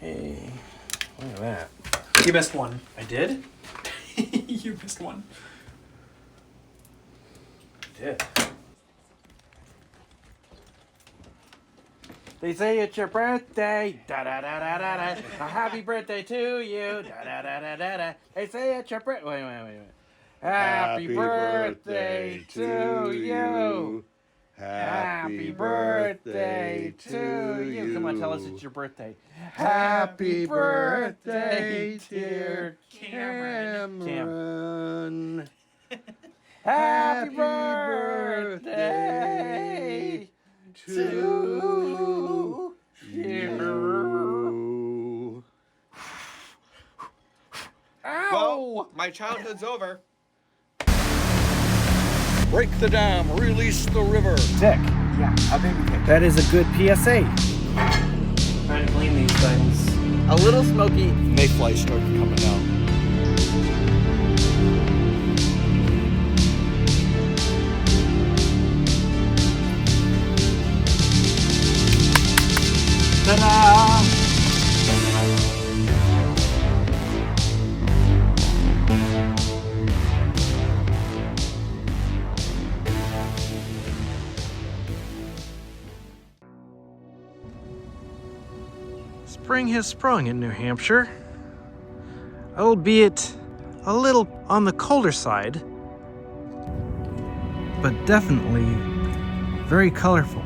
Hey, look at that. You missed one. I did? You missed one. I did. They say it's your birthday, da da da da da da. A happy birthday to you, da da da da da da. They say it's your birthday. Wait. Happy birthday to you. Happy birthday to you. Come on, tell us it's your birthday. Happy birthday, dear Cameron. Happy birthday to you. Ow! Well, my childhood's over. Break the dam, release the river. Dick. Yeah, a baby cake. That is a good PSA. Trying to clean these things. A little smoky. Mayflies started coming out. Ta-da! Spring has sprung in New Hampshire, albeit a little on the colder side, but definitely very colorful.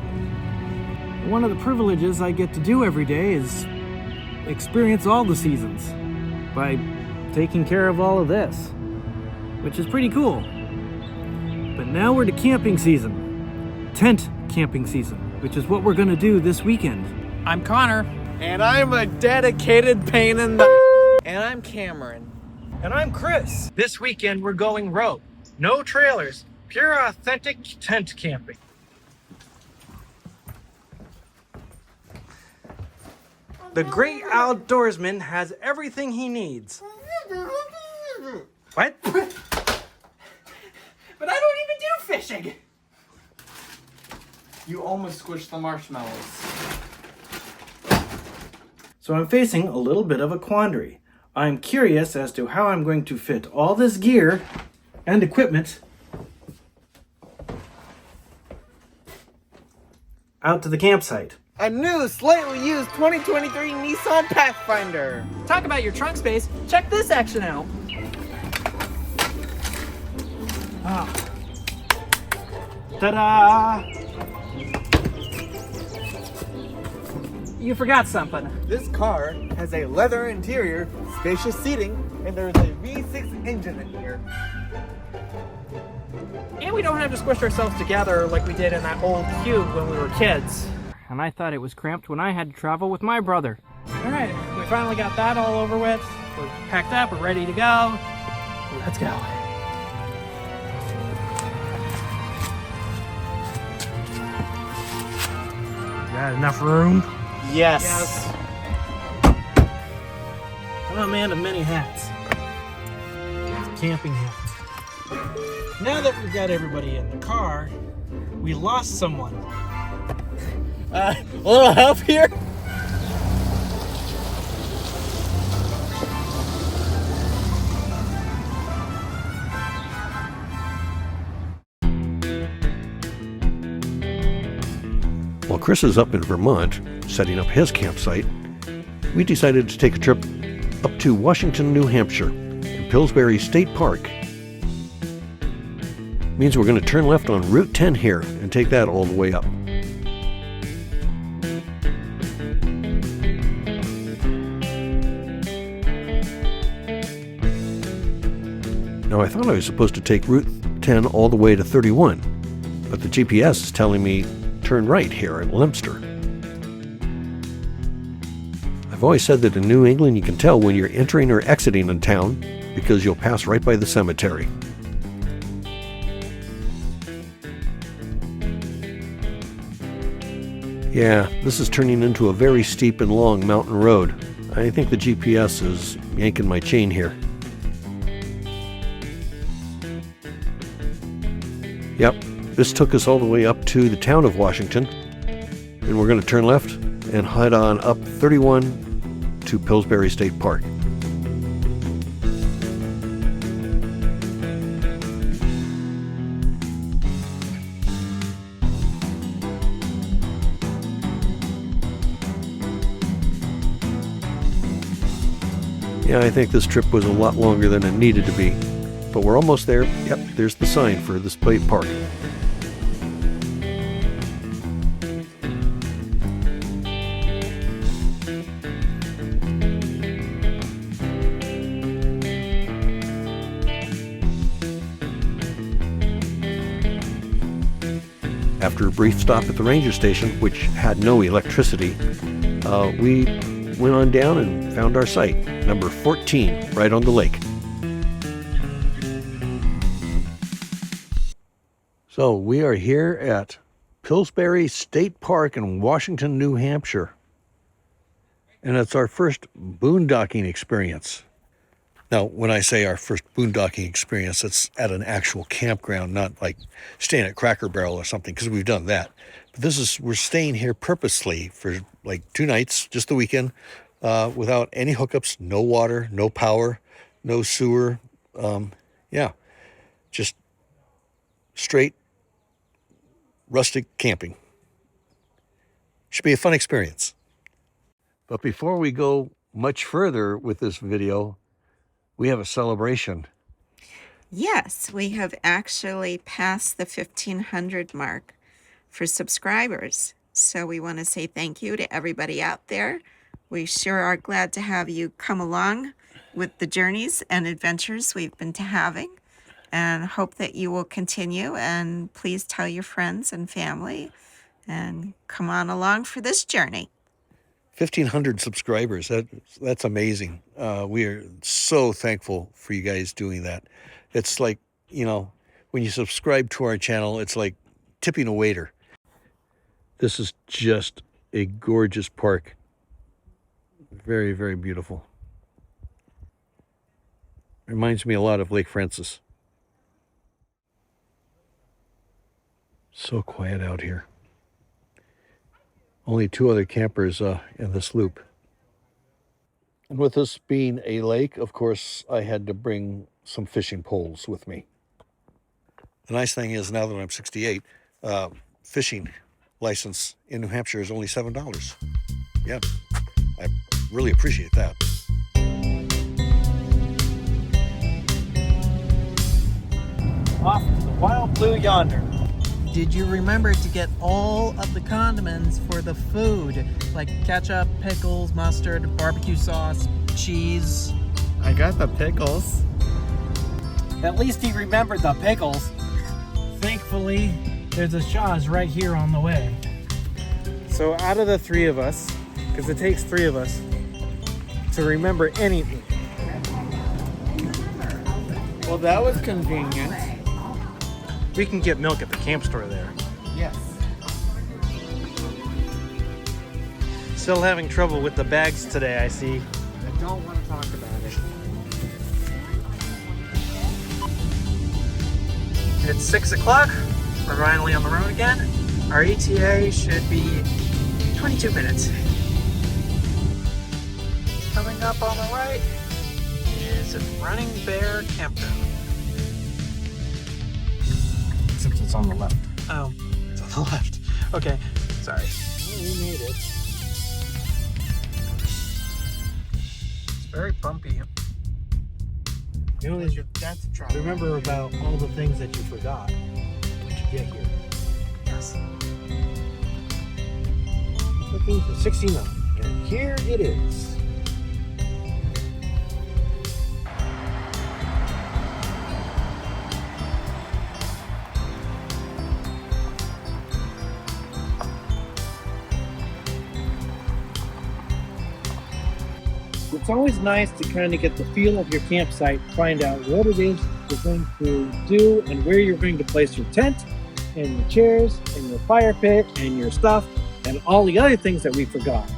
One of the privileges I get to do every day is experience all the seasons by taking care of all of this, which is pretty cool. But now we're to camping season, tent camping season, which is what we're gonna do this weekend. I'm Connor. And I'm a dedicated pain in the... And I'm Cameron. And I'm Chris. This weekend we're going road. No trailers. Pure authentic tent camping. The great outdoorsman has everything he needs. What? But I don't even do fishing. You almost squished the marshmallows. So I'm facing a little bit of a quandary. I'm curious as to how I'm going to fit all this gear and equipment out to the campsite. A new, slightly used 2023 Nissan Pathfinder. Talk about your trunk space. Check this action out. Ta-da! You forgot something. This car has a leather interior, spacious seating, and there's a V6 engine in here. And we don't have to squish ourselves together like we did in that old cube when we were kids. And I thought it was cramped when I had to travel with my brother. All right, we finally got that all over with. We're packed up, we're ready to go. Let's go. Got enough room? Yes. I'm a man of many hats. Camping hats. Now that we've got everybody in the car, we lost someone. A little help here? While Chris is up in Vermont, setting up his campsite, we decided to take a trip up to Washington, New Hampshire, to Pillsbury State Park. Means we're going to turn left on Route 10 here and take that all the way up. Now I thought I was supposed to take Route 10 all the way to 31, but the GPS is telling me turn right here at Leominster. I've always said that in New England you can tell when you're entering or exiting a town because you'll pass right by the cemetery. Yeah, this is turning into a very steep and long mountain road. I think the GPS is yanking my chain here. Yep, this took us all the way up to the town of Washington, and we're going to turn left and head on up 31 to Pillsbury State Park. Yeah, I think this trip was a lot longer than it needed to be, but we're almost there. Yep, there's the sign for the state park. After a brief stop at the ranger station, which had no electricity, we went on down and found our site, number 14, right on the lake. So we are here at Pillsbury State Park in Washington, New Hampshire. And it's our first boondocking experience. Now, when I say our first boondocking experience, it's at an actual campground, not like staying at Cracker Barrel or something, because we've done that. But we're staying here purposely for like 2 nights, just the weekend, without any hookups, no water, no power, no sewer. Yeah, just straight rustic camping. Should be a fun experience. But before we go much further with this video, we have a celebration. Yes, we have actually passed the 1,500 mark for subscribers. So we want to say thank you to everybody out there. We sure are glad to have you come along with the journeys and adventures we've been having, and hope that you will continue. And please tell your friends and family and come on along for this journey. 1,500 subscribers. That's amazing. We are so thankful for you guys doing that. It's like, you know, when you subscribe to our channel, it's like tipping a waiter. This is just a gorgeous park. Very, very beautiful. Reminds me a lot of Lake Francis. So quiet out here. Only 2 other campers in this loop. And with this being a lake, of course, I had to bring some fishing poles with me. The nice thing is, now that I'm 68, fishing license in New Hampshire is only $7. Yeah, I really appreciate that. Off to the wild blue yonder. Did you remember to get all of the condiments for the food? Like ketchup, pickles, mustard, barbecue sauce, cheese. I got the pickles. At least he remembered the pickles. Thankfully, there's a Shaw's right here on the way. So out of the 3 of us, because it takes 3 of us to remember anything. Well, that was convenient. We can get milk at the camp store there. Yes. Still having trouble with the bags today, I see. I don't want to talk about it. It's 6 o'clock. We're finally on the road again. Our ETA should be 22 minutes. Coming up on the right is Running Bear Campground. Except it's on the left. Oh, it's on the left. Okay, sorry. Well, we made it. It's very bumpy. You know, That's a trouble. remember about all the things that you forgot when you get here. Yes. Looking for 69, and here it is. It's always nice to kind of get the feel of your campsite, find out what it is you're going to do and where you're going to place your tent and your chairs and your fire pit and your stuff and all the other things that we forgot.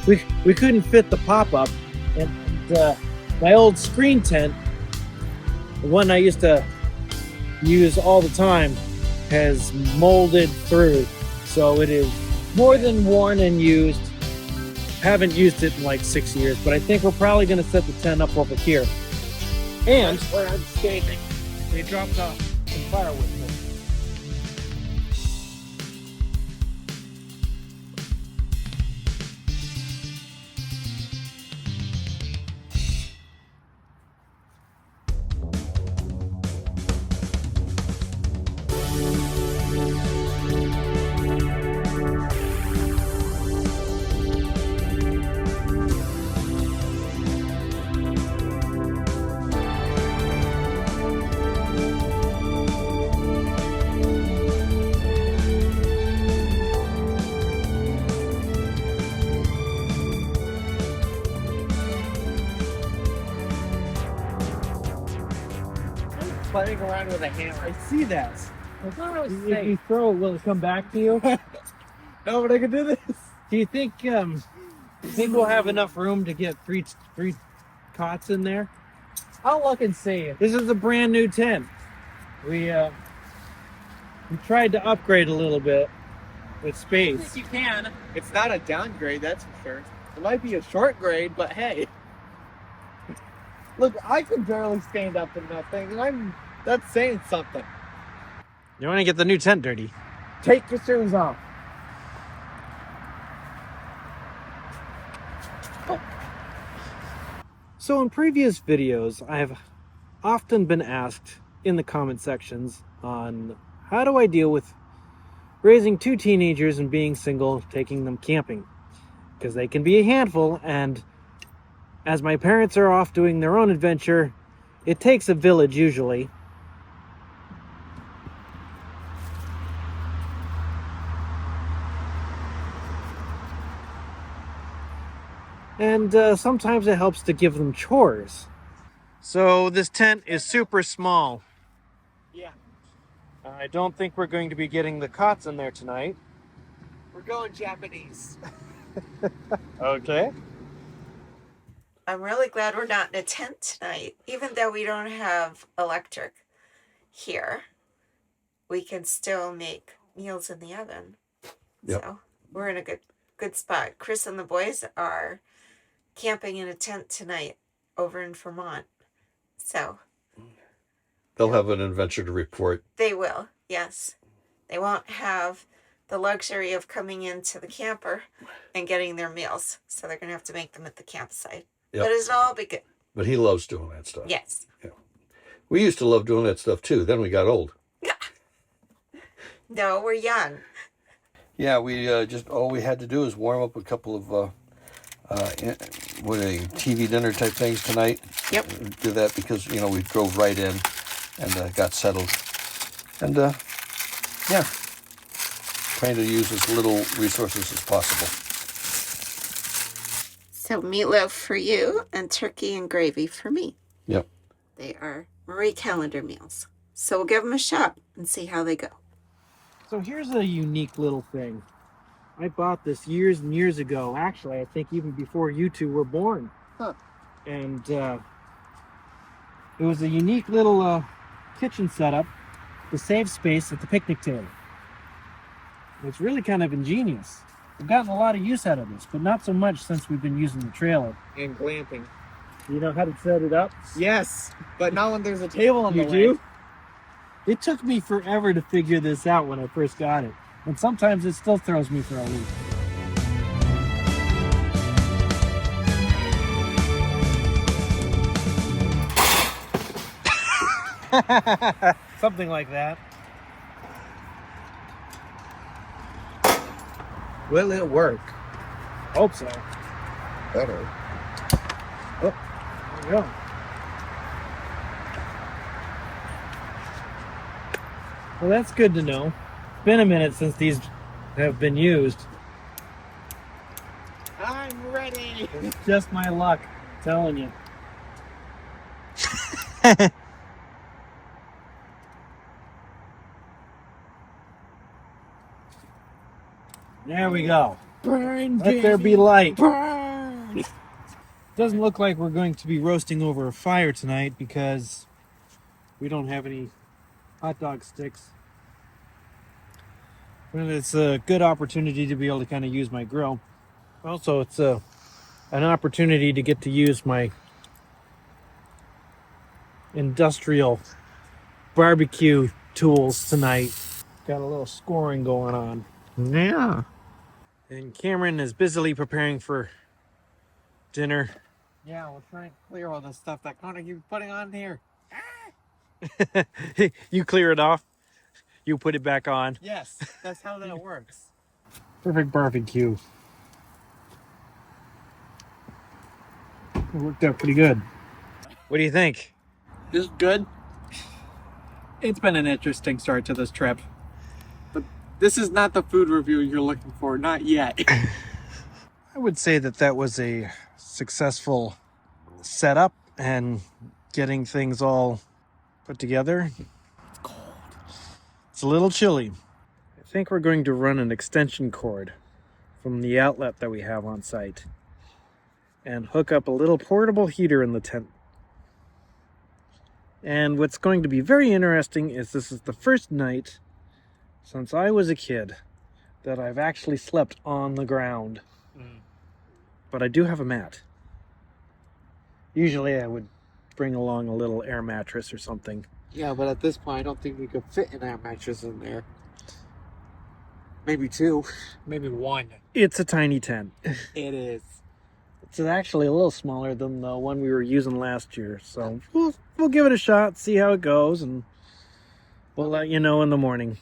we couldn't fit the pop-up, and my old screen tent, the one I used to use all the time, has molded through, so it is more than worn and used. Haven't used it in like 6 years, but I think we're probably going to set the tent up over here. And where I'm standing, they dropped off some firewood for me. Playing around with a hammer. I see that. It's not really If you safe. throw it, will it come back to you? No, but I can do this. Do you think we'll have enough room to get three cots in there? I'll look and see. This is a brand new tent. We tried to upgrade a little bit with space. You can. It's not a downgrade, that's for sure. It might be a short grade, but hey. Look, I can barely stand up in that thing, and that's saying something. You want to get the new tent dirty? Take your shoes off. So in previous videos, I have often been asked in the comment sections on how do I deal with raising 2 teenagers and being single, taking them camping. Because they can be a handful, and as my parents are off doing their own adventure, it takes a village usually. And sometimes it helps to give them chores. So this tent is super small. Yeah, I don't think we're going to be getting the cots in there tonight. we're going Japanese. Okay. I'm really glad we're not in a tent tonight. Even though we don't have electric here, we can still make meals in the oven. Yep. So we're in a good spot. Chris and the boys are camping in a tent tonight over in Vermont. So They'll have an adventure to report. they will, yes. They won't have the luxury of coming into the camper and getting their meals. So they're going to have to make them at the campsite. Yep. But it'll all be good. But he loves doing that stuff. Yes. We used to love doing that stuff too. Then we got old. No, we're young. Yeah, we just all we had to do is warm up a couple of TV dinner type things tonight. Yep. Do that because we drove right in and got settled, and yeah, trying to use as little resources as possible. So meatloaf for you and turkey and gravy for me. Yep. They are Marie Calendar meals. So we'll give them a shot and see how they go. So here's a unique little thing. I bought this years and years ago. Actually, I think even before you two were born. Huh. And it was a unique little kitchen setup to save space at the picnic table. It's really kind of ingenious. We've gotten a lot of use out of this, but not so much since we've been using the trailer. And glamping. You know how to set it up? Yes, but not when there's a table in You the do? way. It took me forever to figure this out when I first got it. And sometimes it still throws me for a loop. Something like that. Will it work? Hope so. Better. There we go. Well, that's good to know. It's been a minute since these have been used. I'm ready. It's just my luck, I'm telling you. There we go. Burn, Let there be baby, light. burn. Doesn't look like we're going to be roasting over a fire tonight because we don't have any hot dog sticks. But it's a good opportunity to be able to kind of use my grill. Also, it's an opportunity to get to use my industrial barbecue tools tonight. Got a little scoring going on. Yeah. And Cameron is busily preparing for dinner. Yeah, we'll try and clear all the stuff that Connor keeps putting on here. You clear it off, you put it back on. Yes, that's how that works. Perfect barbecue. It worked out pretty good. What do you think? This is good. It's been an interesting start to this trip. But this is not the food review you're looking for, not yet. I would say that was a successful setup and getting things all put together. It's cold. It's a little chilly. I think we're going to run an extension cord from the outlet that we have on site and hook up a little portable heater in the tent. And what's going to be very interesting is this is the first night since I was a kid that I've actually slept on the ground. But I do have a mat. Usually I would bring along a little air mattress or something. Yeah, but at this point, I don't think we could fit an air mattress in there. Maybe 2. Maybe 1. It's a tiny tent. It is. It's actually a little smaller than the one we were using last year. So we'll give it a shot, see how it goes, and we'll let you know in the morning.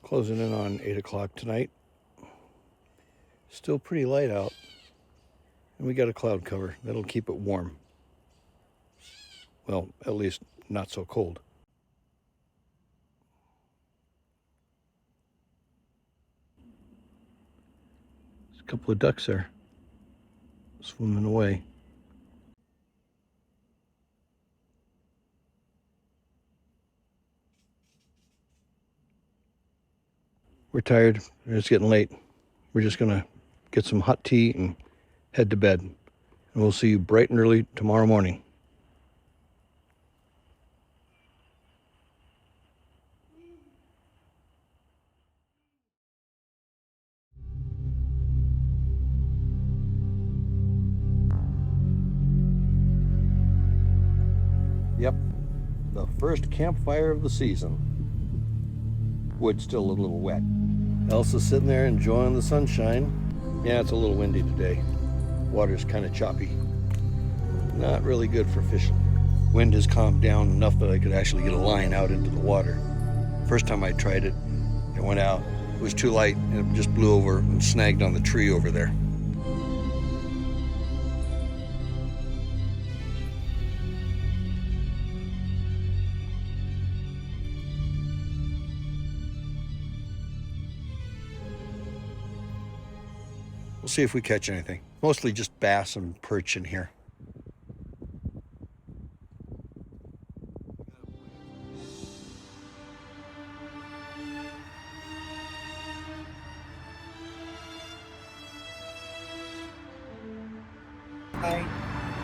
Closing in on 8 o'clock tonight. Still pretty light out. And we got a cloud cover. That'll keep it warm. Well, at least not so cold. There's a couple of ducks there. Swimming away. We're tired. It's getting late. We're just going to get some hot tea and head to bed. And we'll see you bright and early tomorrow morning. Yep, the first campfire of the season. Wood's still a little wet. Elsa's sitting there enjoying the sunshine. Yeah, it's a little windy today. Water's kind of choppy. Not really good for fishing. Wind has calmed down enough that I could actually get a line out into the water. First time I tried it, it went out. It was too light and it just blew over and snagged on the tree over there. We'll see if we catch anything. Mostly just bass and perch in here.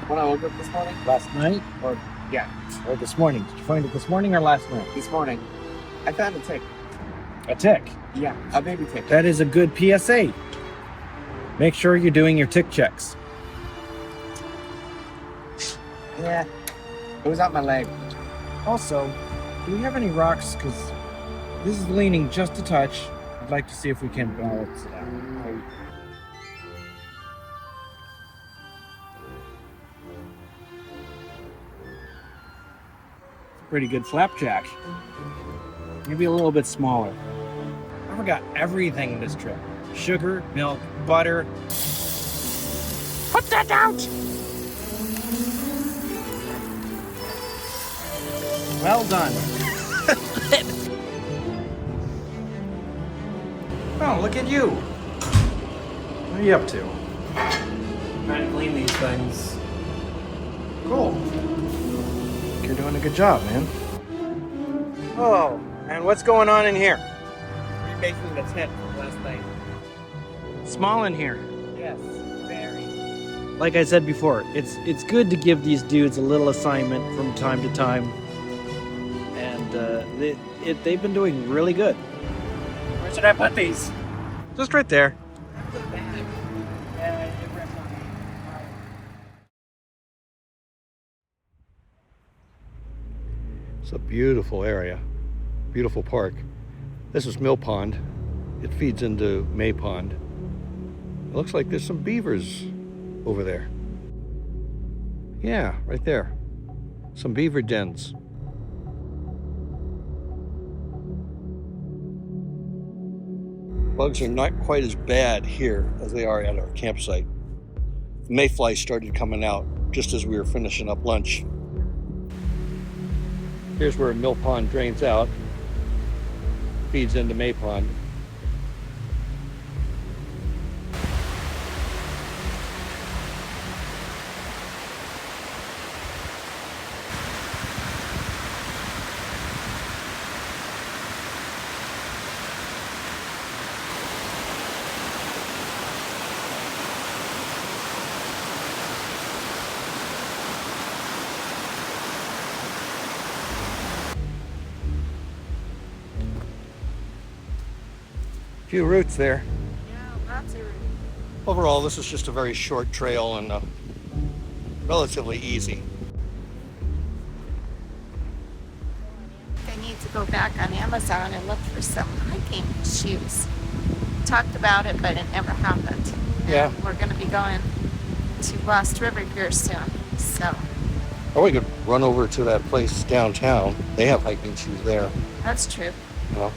When I woke up this morning? Last night? Or this morning? Did you find it this morning or last night? This morning. I found a tick. A tick? Yeah, a baby tick. That is a good PSA. Make sure you're doing your tick checks. Yeah. It was on my leg. Also, do we have any rocks? Because this is leaning just a touch. I'd like to see if we can balance it out. Pretty good flapjack. Maybe a little bit smaller. I forgot everything this trip. Sugar, milk, butter. Put that out! Well done. Oh, look at you. What are you up to? Trying to clean these things. Cool. You're doing a good job, man. Oh, and what's going on in here? Remaking the tent from last night. Small in here. Yes, very. like I said before, it's good to give these dudes a little assignment from time to time, and they've been doing really good. Where should I put these? Just right there. It's a beautiful area, beautiful park. This is Mill Pond. It feeds into May Pond. It looks like there's some beavers over there. Yeah, right there. Some beaver dens. Bugs are not quite as bad here as they are at our campsite. The mayflies started coming out just as we were finishing up lunch. Here's where Mill Pond drains out, feeds into May Pond. Few routes there. Yeah, lots of room. Overall, this is just a very short trail and relatively easy. I need to go back on Amazon and look for some hiking shoes. Talked about it, but it never happened. Yeah. And we're going to be going to Lost River here soon, so Or we could run over to that place downtown. They have hiking shoes there. that's true. You know?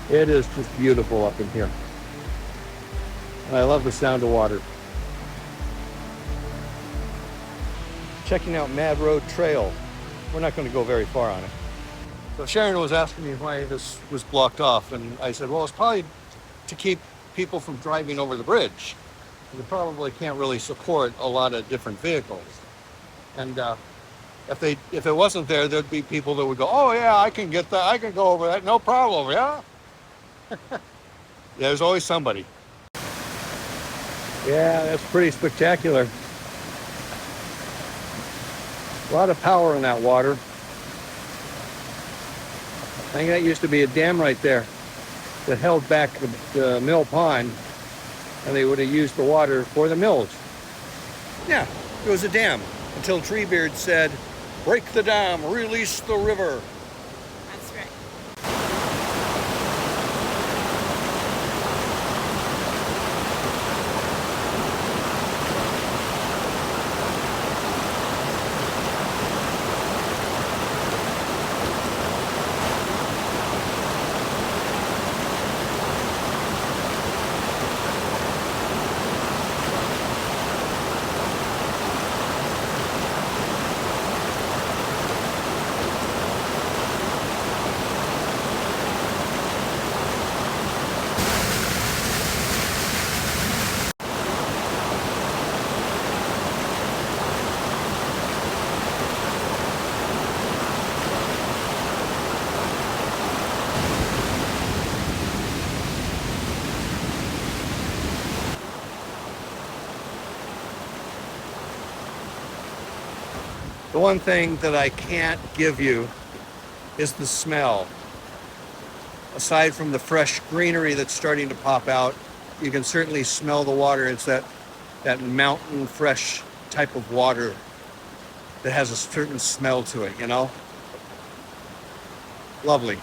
It is just beautiful up in here. And I love the sound of water. Checking out Mad Road Trail. We're not going to go very far on it. So Sharon was asking me why this was blocked off, and I said, well, it's probably to keep people from driving over the bridge. They probably can't really support a lot of different vehicles. And if it wasn't there, there'd be people that would go, oh yeah, I can get that, I can go over that, no problem, yeah? There's always somebody. Yeah, that's pretty spectacular. A lot of power in that water. I think that used to be a dam right there that held back the mill pond, and they would have used the water for the mills. Yeah, it was a dam until Treebeard said, break the dam, release the river. That's right. The one thing that I can't give you is the smell. Aside from the fresh greenery that's starting to pop out, you can certainly smell the water. It's that mountain fresh type of water that has a certain smell to it, you know? Lovely.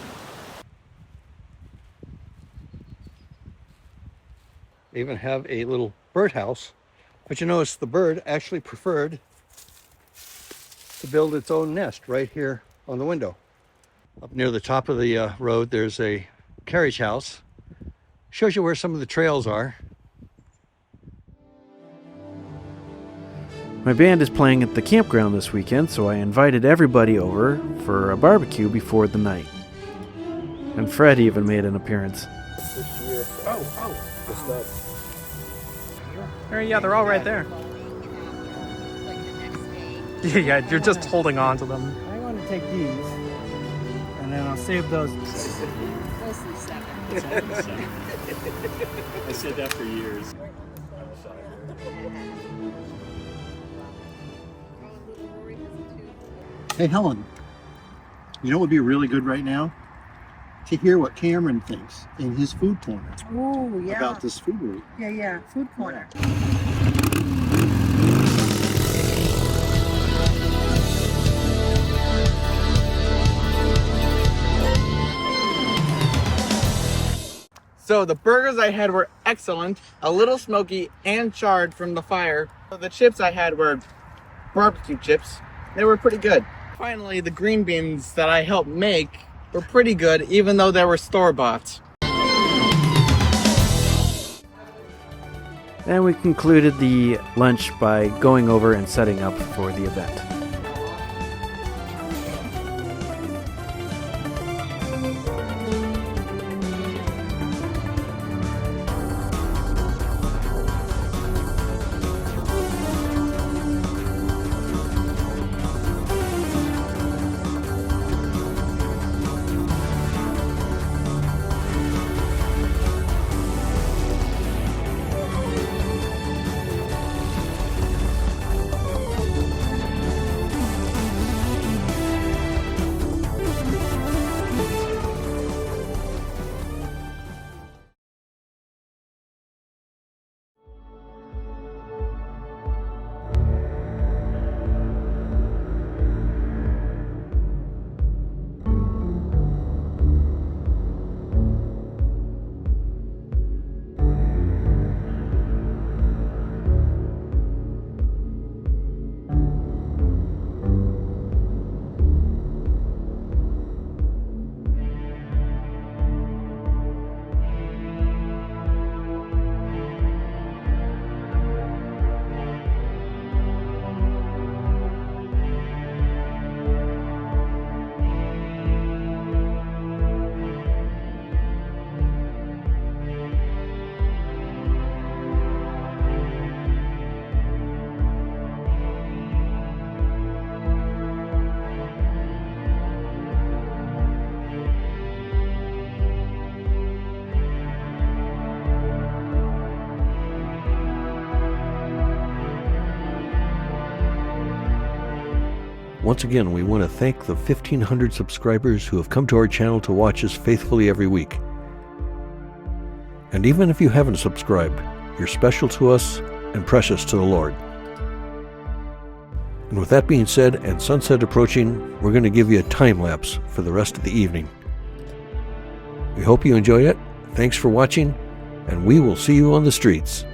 They even have a little birdhouse, but you notice the bird actually preferred to build its own nest right here on the window. Up near the top of the road, there's a carriage house. Shows you where some of the trails are. My band is playing at the campground this weekend, so I invited everybody over for a barbecue before the night. And Fred even made an appearance. Yeah, they're all right there. Yeah, you're just holding on to them. I want to take these. And then I'll save those. Mostly 7. I said that for years. Hey, Helen, you know what would be really good right now? To hear what Cameron thinks in his food corner Oh, yeah. about this food week. Yeah, food corner. So the burgers I had were excellent, a little smoky and charred from the fire. The chips I had were barbecue chips. They were pretty good. Finally, the green beans that I helped make were pretty good, even though they were store-bought. And we concluded the lunch by going over and setting up for the event. Once again, we want to thank the 1,500 subscribers who have come to our channel to watch us faithfully every week. And even if you haven't subscribed, you're special to us and precious to the Lord. And with that being said, and sunset approaching, we're going to give you a time lapse for the rest of the evening. We hope you enjoyed it. Thanks for watching, and we will see you on the streets.